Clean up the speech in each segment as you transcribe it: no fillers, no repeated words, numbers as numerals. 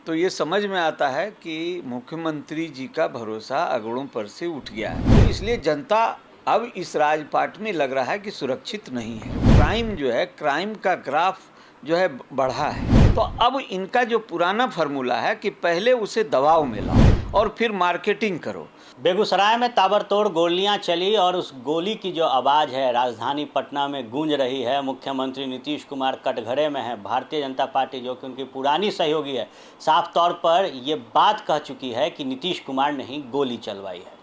तो ये समझ में आता है कि मुख्यमंत्री जी का भरोसा अगड़ों पर से उठ गया है। तो इसलिए जनता अब इस राजपाट में लग रहा है कि सुरक्षित नहीं है। क्राइम जो है, क्राइम का ग्राफ जो है बढ़ा है। तो अब इनका जो पुराना फार्मूला है कि पहले उसे दबाव में लाओ और फिर मार्केटिंग करो। बेगूसराय में ताबड़तोड़ गोलियां चली और उस गोली की जो आवाज़ है राजधानी पटना में गूंज रही है। मुख्यमंत्री नीतीश कुमार कटघरे में है। भारतीय जनता पार्टी जो कि उनकी पुरानी सहयोगी है, साफ तौर पर ये बात कह चुकी है कि नीतीश कुमार ने ही गोली चलवाई है।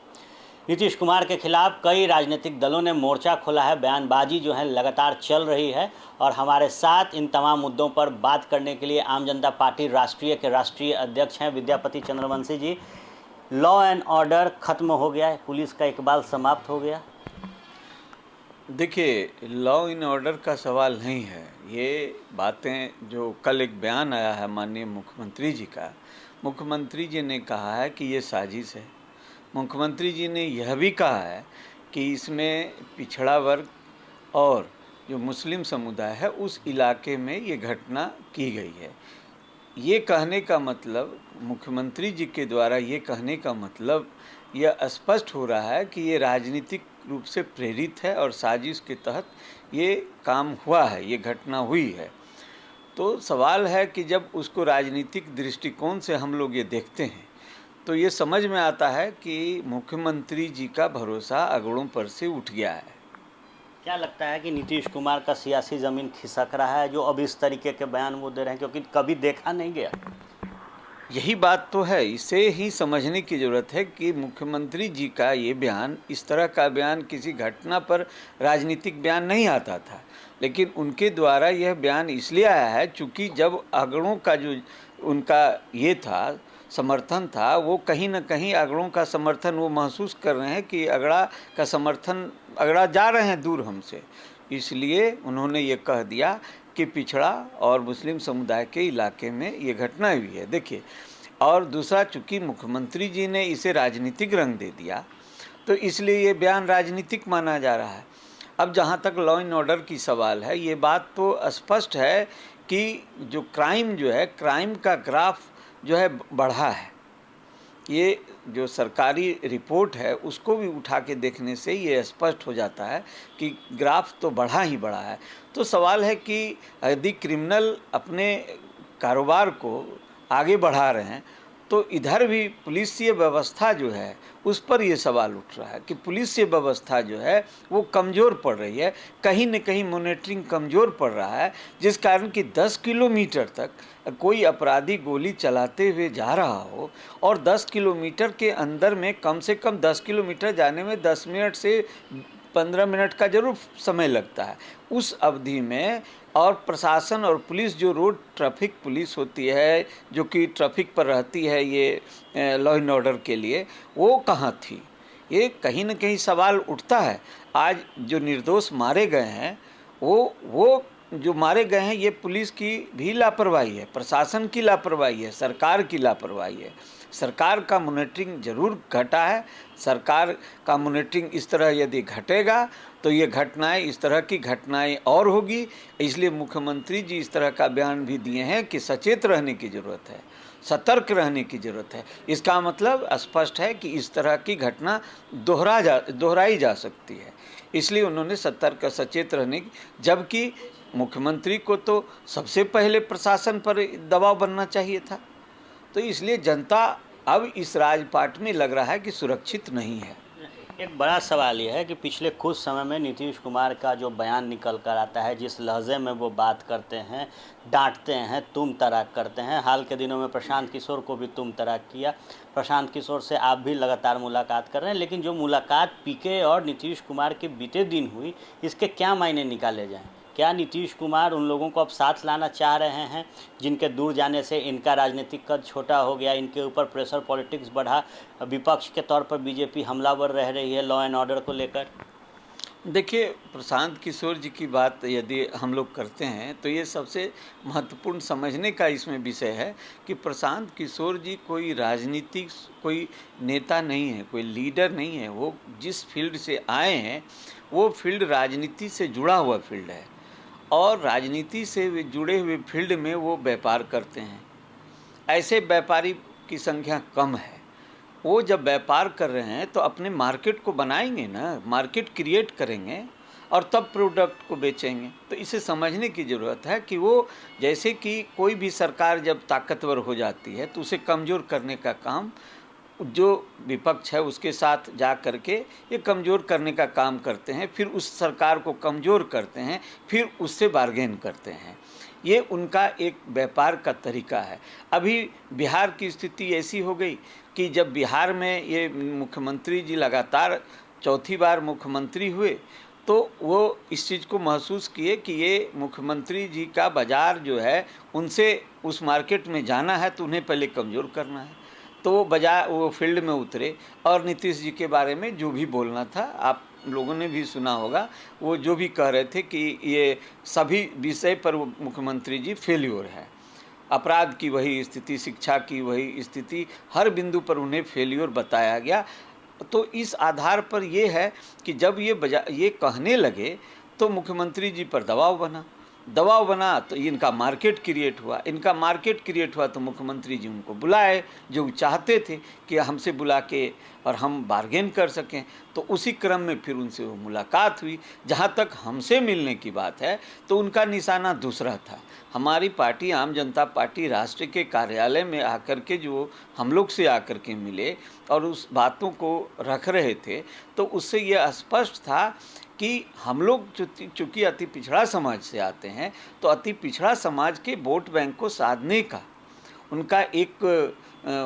नीतीश कुमार के खिलाफ कई राजनीतिक दलों ने मोर्चा खोला है। बयानबाजी जो है लगातार चल रही है और हमारे साथ इन तमाम मुद्दों पर बात करने के लिए आम जनता पार्टी राष्ट्रीय के राष्ट्रीय अध्यक्ष हैं विद्यापति चंद्रवंशी जी। लॉ एंड ऑर्डर खत्म हो गया है, पुलिस का इकबाल समाप्त हो गया। देखिए, लॉ इन ऑर्डर का सवाल नहीं है। ये बातें जो कल एक बयान आया है माननीय मुख्यमंत्री जी का, मुख्यमंत्री जी ने कहा है कि ये साजिश है। मुख्यमंत्री जी ने यह भी कहा है कि इसमें पिछड़ा वर्ग और जो मुस्लिम समुदाय है उस इलाके में ये घटना की गई है। ये कहने का मतलब, मुख्यमंत्री जी के द्वारा ये कहने का मतलब यह स्पष्ट हो रहा है कि ये राजनीतिक रूप से प्रेरित है और साजिश के तहत ये काम हुआ है, ये घटना हुई है। तो सवाल है कि जब उसको राजनीतिक दृष्टिकोण से हम लोग ये देखते हैं तो ये समझ में आता है कि मुख्यमंत्री जी का भरोसा अगड़ों पर से उठ गया है। क्या लगता है कि नीतीश कुमार का सियासी ज़मीन खिसक रहा है जो अब इस तरीके के बयान वो दे रहे हैं, क्योंकि कभी देखा नहीं गया? यही बात तो है। इसे ही समझने की ज़रूरत है कि मुख्यमंत्री जी का ये बयान, इस तरह का बयान किसी घटना पर राजनीतिक बयान नहीं आता था, लेकिन उनके द्वारा यह बयान इसलिए आया है चूँकि जब अगड़ों का जो उनका ये था, समर्थन था, वो कहीं न कहीं अगड़ों का समर्थन वो महसूस कर रहे हैं कि अगड़ा का समर्थन, अगड़ा जा रहे हैं दूर हमसे, इसलिए उन्होंने ये कह दिया कि पिछड़ा और मुस्लिम समुदाय के इलाके में ये घटना हुई है। देखिए, और दूसरा, चूँकि मुख्यमंत्री जी ने इसे राजनीतिक रंग दे दिया तो इसलिए ये बयान राजनीतिक माना जा रहा है। अब जहाँ तक लॉ एंड ऑर्डर की सवाल है, ये बात तो स्पष्ट है कि जो क्राइम जो है, क्राइम का ग्राफ जो है बढ़ा है। ये जो सरकारी रिपोर्ट है उसको भी उठा के देखने से ये स्पष्ट हो जाता है कि ग्राफ तो बढ़ा ही बढ़ा है। तो सवाल है कि यदि क्रिमिनल अपने कारोबार को आगे बढ़ा रहे हैं तो इधर भी पुलिसीय व्यवस्था जो है उस पर ये सवाल उठ रहा है कि पुलिसीय व्यवस्था जो है वो कमज़ोर पड़ रही है, कहीं न कहीं मॉनिटरिंग कमज़ोर पड़ रहा है, जिस कारण कि 10 किलोमीटर तक कोई अपराधी गोली चलाते हुए जा रहा हो और 10 किलोमीटर के अंदर में कम से कम 10 किलोमीटर जाने में 10 मिनट से 15 मिनट का ज़रूर समय लगता है। उस अवधि में और प्रशासन और पुलिस, जो रोड ट्रैफिक पुलिस होती है जो कि ट्रैफिक पर रहती है ये लॉ एंड ऑर्डर के लिए, वो कहाँ थी? ये कहीं न कहीं सवाल उठता है। आज जो निर्दोष मारे गए हैं वो जो मारे गए हैं, ये पुलिस की भी लापरवाही है, प्रशासन की लापरवाही है, सरकार की लापरवाही है। सरकार का मॉनिटरिंग जरूर घटा है। सरकार का मॉनिटरिंग इस तरह यदि घटेगा तो ये घटनाएं, इस तरह की घटनाएं और होगी। इसलिए मुख्यमंत्री जी इस तरह का बयान भी दिए हैं कि सचेत रहने की ज़रूरत है, सतर्क रहने की ज़रूरत है। इसका मतलब स्पष्ट है कि इस तरह की घटना दोहराई जा सकती है, इसलिए उन्होंने सतर्क सचेत रहने की, जबकि मुख्यमंत्री को तो सबसे पहले प्रशासन पर दबाव बनना चाहिए था। तो इसलिए जनता अब इस राजपाट में लग रहा है कि सुरक्षित नहीं है। एक बड़ा सवाल यह है कि पिछले कुछ समय में नीतीश कुमार का जो बयान निकल कर आता है, जिस लहजे में वो बात करते हैं, डांटते हैं, तुम तराक करते हैं। हाल के दिनों में प्रशांत किशोर को भी तुम तराक किया। प्रशांत किशोर से आप भी लगातार मुलाकात कर रहे हैं, लेकिन जो मुलाकात पीके और नीतीश कुमार के बीते दिन हुई, इसके क्या मायने निकाले जाएँ? क्या नीतीश कुमार उन लोगों को अब साथ लाना चाह रहे हैं जिनके दूर जाने से इनका राजनीतिक कद छोटा हो गया, इनके ऊपर प्रेशर पॉलिटिक्स बढ़ा, विपक्ष के तौर पर बीजेपी हमलावर रह रही है लॉ एंड ऑर्डर को लेकर? देखिए, प्रशांत किशोर जी की बात यदि हम लोग करते हैं तो ये सबसे महत्वपूर्ण समझने का इसमें विषय है कि प्रशांत किशोर जी कोई राजनीतिक, कोई नेता नहीं है, कोई लीडर नहीं है। वो जिस फील्ड से आए हैं वो फील्ड राजनीति से जुड़ा हुआ फील्ड है और राजनीति से जुड़े हुए फील्ड में वो व्यापार करते हैं। ऐसे व्यापारी की संख्या कम है। वो जब व्यापार कर रहे हैं तो अपने मार्केट को बनाएंगे ना, मार्केट क्रिएट करेंगे और तब प्रोडक्ट को बेचेंगे। तो इसे समझने की ज़रूरत है कि वो, जैसे कि कोई भी सरकार जब ताकतवर हो जाती है तो उसे कमज़ोर करने का काम जो विपक्ष है उसके साथ जा कर के ये कमज़ोर करने का काम करते हैं, फिर उस सरकार को कमज़ोर करते हैं, फिर उससे बार्गेन करते हैं। ये उनका एक व्यापार का तरीका है। अभी बिहार की स्थिति ऐसी हो गई कि जब बिहार में ये मुख्यमंत्री जी लगातार चौथी बार मुख्यमंत्री हुए तो वो इस चीज़ को महसूस किए कि ये मुख्यमंत्री जी का बाज़ार जो है उनसे उस मार्केट में जाना है तो उन्हें पहले कमज़ोर करना है। तो वो फील्ड में उतरे और नीतीश जी के बारे में जो भी बोलना था, आप लोगों ने भी सुना होगा, वो जो भी कह रहे थे कि ये सभी विषय पर मुख्यमंत्री जी फेल्योर है। अपराध की वही स्थिति, शिक्षा की वही स्थिति, हर बिंदु पर उन्हें फेल्योर बताया गया। तो इस आधार पर ये है कि जब ये कहने लगे तो मुख्यमंत्री जी पर दबाव बना तो इनका मार्केट क्रिएट हुआ तो मुख्यमंत्री जी उनको बुलाए, जो चाहते थे कि हमसे बुला के और हम बार्गेन कर सकें। तो उसी क्रम में फिर उनसे वो मुलाकात हुई। जहाँ तक हमसे मिलने की बात है तो उनका निशाना दूसरा था। हमारी पार्टी आम जनता पार्टी राष्ट्र के कार्यालय में आकर के जो हम लोग से आकर के मिले और उस बातों को रख रहे थे, तो उससे ये स्पष्ट था कि हम लोग चूँकि अति पिछड़ा समाज से आते हैं, तो अति पिछड़ा समाज के वोट बैंक को साधने का उनका एक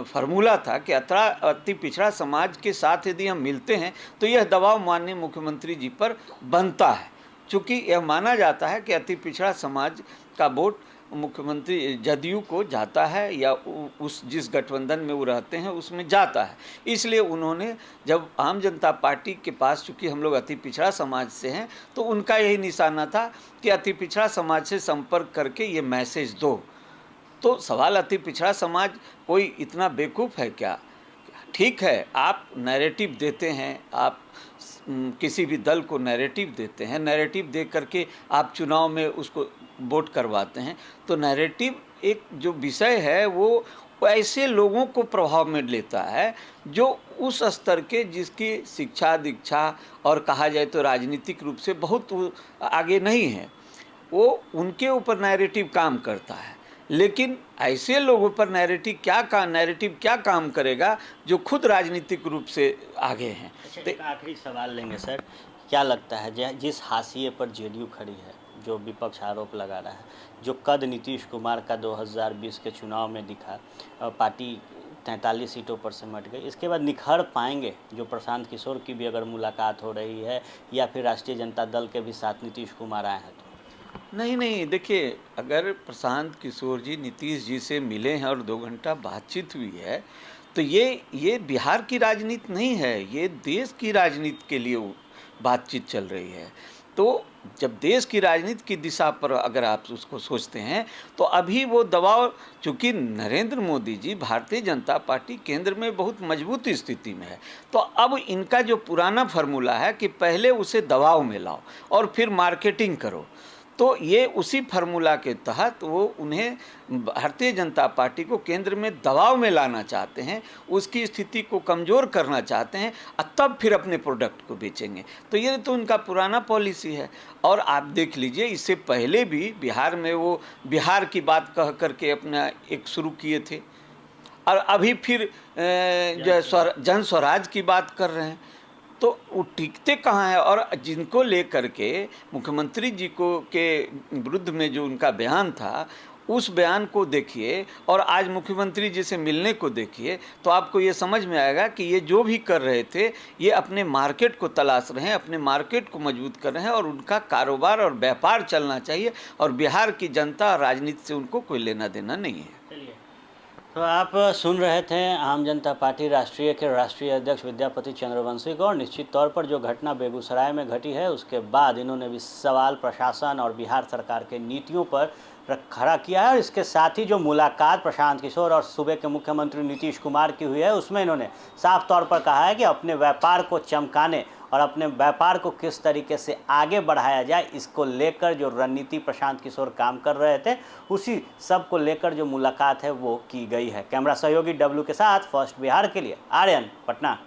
फार्मूला था कि अति पिछड़ा समाज के साथ यदि हम मिलते हैं तो यह दबाव माननीय मुख्यमंत्री जी पर बनता है। चूँकि यह माना जाता है कि अति पिछड़ा समाज का वोट मुख्यमंत्री जदयू को जाता है या उस जिस गठबंधन में वो रहते हैं उसमें जाता है। इसलिए उन्होंने जब आम जनता पार्टी के पास, चूँकि हम लोग अति पिछड़ा समाज से हैं, तो उनका यही निशाना था कि अति पिछड़ा समाज से संपर्क करके ये मैसेज दो। तो सवाल, अति पिछड़ा समाज कोई इतना बेवकूफ़ है क्या? ठीक है, आप नैरेटिव देते हैं, आप किसी भी दल को नैरेटिव देते हैं, नैरेटिव दे करके आप चुनाव में उसको वोट करवाते हैं। तो नैरेटिव एक जो विषय है वो ऐसे लोगों को प्रभाव में लेता है जो उस स्तर के, जिसकी शिक्षा दीक्षा और कहा जाए तो राजनीतिक रूप से बहुत आगे नहीं है, वो उनके ऊपर नैरेटिव काम करता है। लेकिन ऐसे लोगों पर नैरेटिव क्या काम करेगा जो खुद राजनीतिक रूप से आगे हैं। तो एक आखिरी सवाल लेंगे सर, क्या लगता है जिस हाशिए पर जेडीयू खड़ी है, जो विपक्ष आरोप लगा रहा है, जो कद नीतीश कुमार का 2020 के चुनाव में दिखा, पार्टी 43 सीटों पर सिमट गई, इसके बाद निखर पाएंगे? जो प्रशांत किशोर की भी अगर मुलाकात हो रही है या फिर राष्ट्रीय जनता दल के भी साथ नीतीश कुमार आए हैं तो? नहीं, देखिए, अगर प्रशांत किशोर जी नीतीश जी से मिले हैं और 2 घंटा बातचीत हुई है तो ये बिहार की राजनीति नहीं है, ये देश की राजनीति के लिए बातचीत चल रही है। तो जब देश की राजनीति की दिशा पर अगर आप उसको सोचते हैं तो अभी वो दबाव, चूँकि नरेंद्र मोदी जी, भारतीय जनता पार्टी केंद्र में बहुत मजबूत स्थिति में है, तो अब इनका जो पुराना फार्मूला है कि पहले उसे दबाव में लाओ और फिर मार्केटिंग करो, तो ये उसी फार्मूला के तहत वो उन्हें भारतीय जनता पार्टी को केंद्र में दबाव में लाना चाहते हैं, उसकी स्थिति को कमज़ोर करना चाहते हैं और तब फिर अपने प्रोडक्ट को बेचेंगे। तो ये तो उनका पुराना पॉलिसी है। और आप देख लीजिए, इससे पहले भी बिहार में वो बिहार की बात कह करके अपना एक शुरू किए थे और अभी फिर जन स्वराज की बात कर रहे हैं। तो वो टिकते कहाँ हैं? और जिनको लेकर के मुख्यमंत्री जी को के विरुद्ध में जो उनका बयान था, उस बयान को देखिए और आज मुख्यमंत्री जी से मिलने को देखिए, तो आपको ये समझ में आएगा कि ये जो भी कर रहे थे ये अपने मार्केट को तलाश रहे हैं, अपने मार्केट को मजबूत कर रहे हैं और उनका कारोबार और व्यापार चलना चाहिए और बिहार की जनता और राजनीति से उनको कोई लेना देना नहीं है। तो आप सुन रहे थे आम जनता पार्टी राष्ट्रीय के राष्ट्रीय अध्यक्ष विद्यापति चंद्रवंशी को। और निश्चित तौर पर जो घटना बेगूसराय में घटी है उसके बाद इन्होंने भी सवाल प्रशासन और बिहार सरकार के नीतियों पर खड़ा किया है। और इसके साथ ही जो मुलाकात प्रशांत किशोर और सूबे के मुख्यमंत्री नीतीश कुमार की हुई है उसमें इन्होंने साफ तौर पर कहा है कि अपने व्यापार को चमकाने और अपने व्यापार को किस तरीके से आगे बढ़ाया जाए, इसको लेकर जो रणनीति प्रशांत किशोर काम कर रहे थे, उसी सब को लेकर जो मुलाकात है वो की गई है। कैमरा सहयोगी डब्लू के साथ फर्स्ट बिहार के लिए आर्यन, पटना।